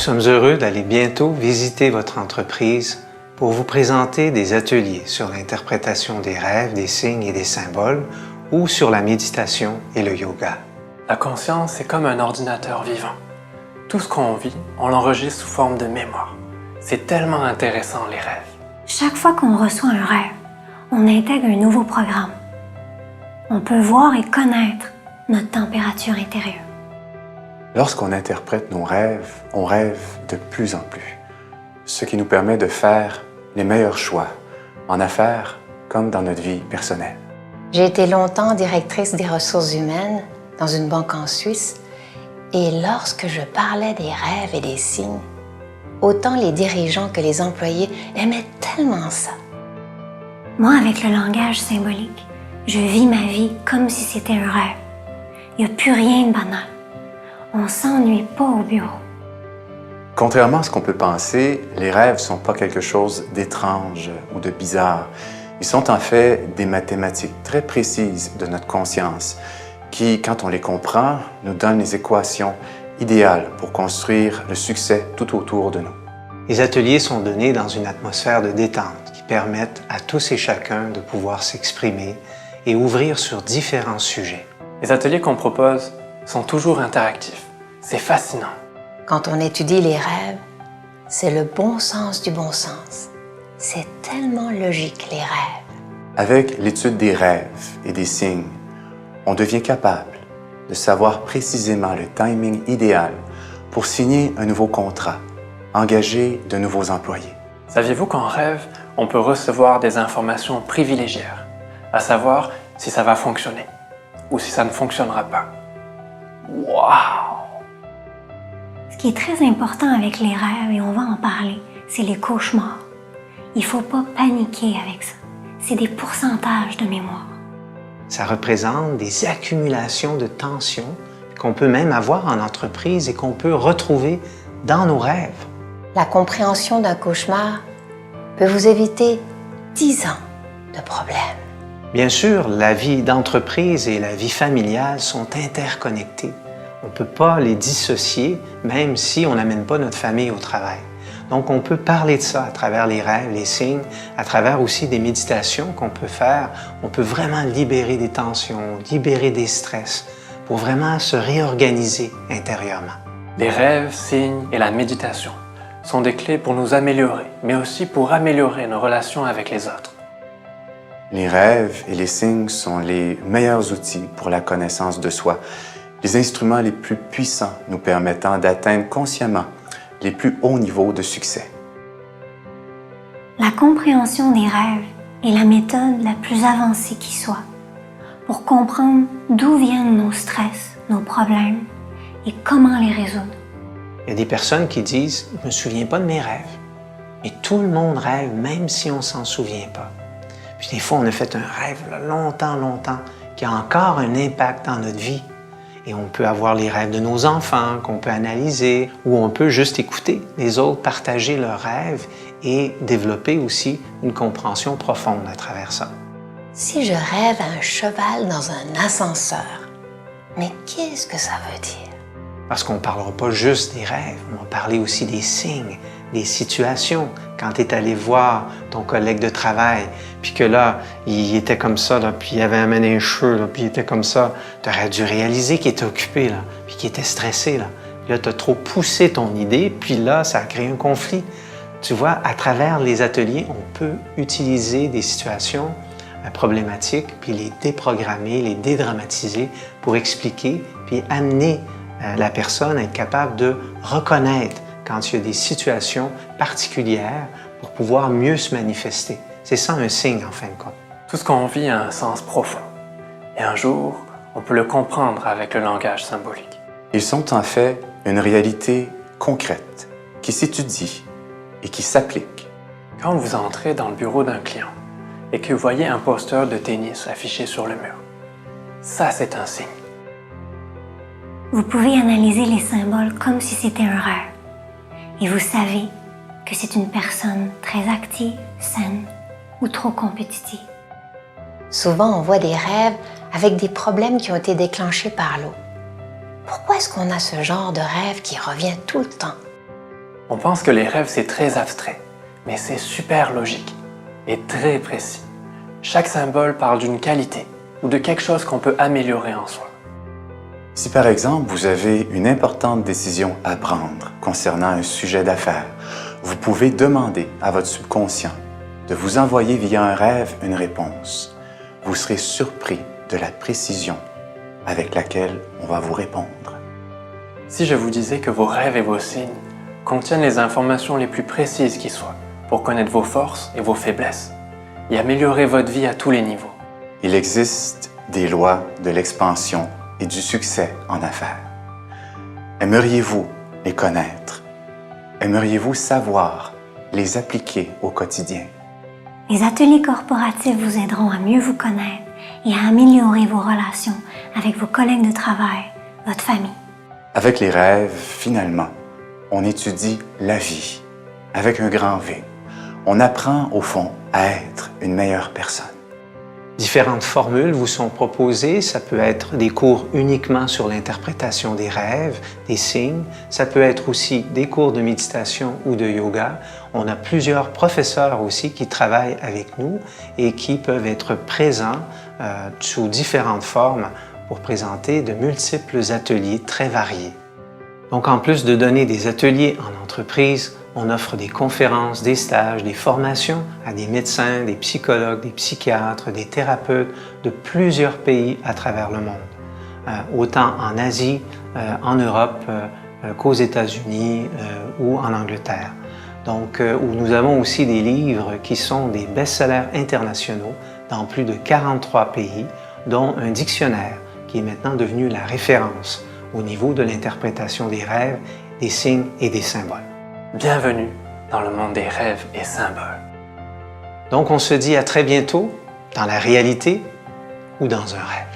sommes heureux d'aller bientôt visiter votre entreprise pour vous présenter des ateliers sur l'interprétation des rêves, des signes et des symboles ou sur la méditation et le yoga. La conscience est comme un ordinateur vivant. Tout ce qu'on vit, on l'enregistre sous forme de mémoire. C'est tellement intéressant les rêves. Chaque fois qu'on reçoit un rêve, on intègre un nouveau programme. On peut voir et connaître notre température intérieure. Lorsqu'on interprète nos rêves, on rêve de plus en plus, ce qui nous permet de faire les meilleurs choix, en affaires comme dans notre vie personnelle. J'ai été longtemps directrice des ressources humaines dans une banque en Suisse et lorsque je parlais des rêves et des signes, autant les dirigeants que les employés aimaient tellement ça. Moi, avec le langage symbolique, je vis ma vie comme si c'était un rêve. Il n'y a plus rien de banal. On ne s'ennuie pas au bureau. Contrairement à ce qu'on peut penser, les rêves ne sont pas quelque chose d'étrange ou de bizarre. Ils sont en fait des mathématiques très précises de notre conscience qui, quand on les comprend, nous donnent les équations idéales pour construire le succès tout autour de nous. Les ateliers sont donnés dans une atmosphère de détente qui permettent à tous et chacun de pouvoir s'exprimer et ouvrir sur différents sujets. Les ateliers qu'on propose sont toujours interactifs. C'est fascinant. Quand on étudie les rêves, c'est le bon sens du bon sens. C'est tellement logique, les rêves. Avec l'étude des rêves et des signes, on devient capable de savoir précisément le timing idéal pour signer un nouveau contrat, engager de nouveaux employés. Saviez-vous qu'en rêve, on peut recevoir des informations privilégiées, à savoir si ça va fonctionner ou si ça ne fonctionnera pas. Waouh! Ce qui est très important avec les rêves, et on va en parler, c'est les cauchemars. Il ne faut pas paniquer avec ça. C'est des pourcentages de mémoire. Ça représente des accumulations de tensions qu'on peut même avoir en entreprise et qu'on peut retrouver dans nos rêves. La compréhension d'un cauchemar peut vous éviter 10 ans de problèmes. Bien sûr, la vie d'entreprise et la vie familiale sont interconnectées. On ne peut pas les dissocier, même si on n'amène pas notre famille au travail. Donc, on peut parler de ça à travers les rêves, les signes, à travers aussi des méditations qu'on peut faire. On peut vraiment libérer des tensions, libérer des stress pour vraiment se réorganiser intérieurement. Les rêves, signes et la méditation sont des clés pour nous améliorer, mais aussi pour améliorer nos relations avec les autres. Les rêves et les signes sont les meilleurs outils pour la connaissance de soi, les instruments les plus puissants nous permettant d'atteindre consciemment les plus hauts niveaux de succès. La compréhension des rêves est la méthode la plus avancée qui soit pour comprendre d'où viennent nos stress, nos problèmes et comment les résoudre. Il y a des personnes qui disent « Je ne me souviens pas de mes rêves ». Mais tout le monde rêve, même si on ne s'en souvient pas. Puis des fois, on a fait un rêve là, longtemps, qui a encore un impact dans notre vie. Et on peut avoir les rêves de nos enfants qu'on peut analyser, ou on peut juste écouter les autres partager leurs rêves et développer aussi une compréhension profonde à travers ça. Si je rêve à un cheval dans un ascenseur, mais qu'est-ce que ça veut dire? Parce qu'on ne parlera pas juste des rêves, on va parler aussi des signes, des situations. Quand tu es allé voir ton collègue de travail, puis que là, il était comme ça, là, puis il avait amené les cheveux, là, puis il était comme ça, tu aurais dû réaliser qu'il était occupé, là, puis qu'il était stressé. Là, puis là tu as trop poussé ton idée, puis là, ça a créé un conflit. Tu vois, à travers les ateliers, on peut utiliser des situations problématiques, puis les déprogrammer, les dédramatiser pour expliquer, puis amener la personne à être capable de reconnaître quand il y a des situations particulières pour pouvoir mieux se manifester. C'est ça un signe en fin de compte. Tout ce qu'on vit a un sens profond. Et un jour, on peut le comprendre avec le langage symbolique. Ils sont en fait une réalité concrète qui s'étudie et qui s'applique. Quand vous entrez dans le bureau d'un client et que vous voyez un poster de tennis affiché sur le mur, ça c'est un signe. Vous pouvez analyser les symboles comme si c'était un rêve. Et vous savez que c'est une personne très active, saine ou trop compétitive. Souvent, on voit des rêves avec des problèmes qui ont été déclenchés par l'eau. Pourquoi est-ce qu'on a ce genre de rêve qui revient tout le temps? On pense que les rêves c'est très abstrait, mais c'est super logique et très précis. Chaque symbole parle d'une qualité ou de quelque chose qu'on peut améliorer en soi. Si par exemple vous avez une importante décision à prendre concernant un sujet d'affaires, vous pouvez demander à votre subconscient de vous envoyer via un rêve une réponse. Vous serez surpris de la précision avec laquelle on va vous répondre. Si je vous disais que vos rêves et vos signes contiennent les informations les plus précises qui soient pour connaître vos forces et vos faiblesses et améliorer votre vie à tous les niveaux. Il existe des lois de l'expansion et du succès en affaires. Aimeriez-vous les connaître? Aimeriez-vous savoir les appliquer au quotidien? Les ateliers corporatifs vous aideront à mieux vous connaître et à améliorer vos relations avec vos collègues de travail, votre famille. Avec les rêves, finalement, on étudie la vie avec un grand V. On apprend, au fond, à être une meilleure personne. Différentes formules vous sont proposées. Ça peut être des cours uniquement sur l'interprétation des rêves, des signes. Ça peut être aussi des cours de méditation ou de yoga. On a plusieurs professeurs aussi qui travaillent avec nous et qui peuvent être présents sous différentes formes pour présenter de multiples ateliers très variés. Donc, en plus de donner des ateliers en entreprise, on offre des conférences, des stages, des formations à des médecins, des psychologues, des psychiatres, des thérapeutes de plusieurs pays à travers le monde, autant en Asie, en Europe qu'aux États-Unis ou en Angleterre. Donc, où nous avons aussi des livres qui sont des best-sellers internationaux dans plus de 43 pays, dont un dictionnaire qui est maintenant devenu la référence au niveau de l'interprétation des rêves, des signes et des symboles. Bienvenue dans le monde des rêves et symboles. Donc on se dit à très bientôt dans la réalité ou dans un rêve.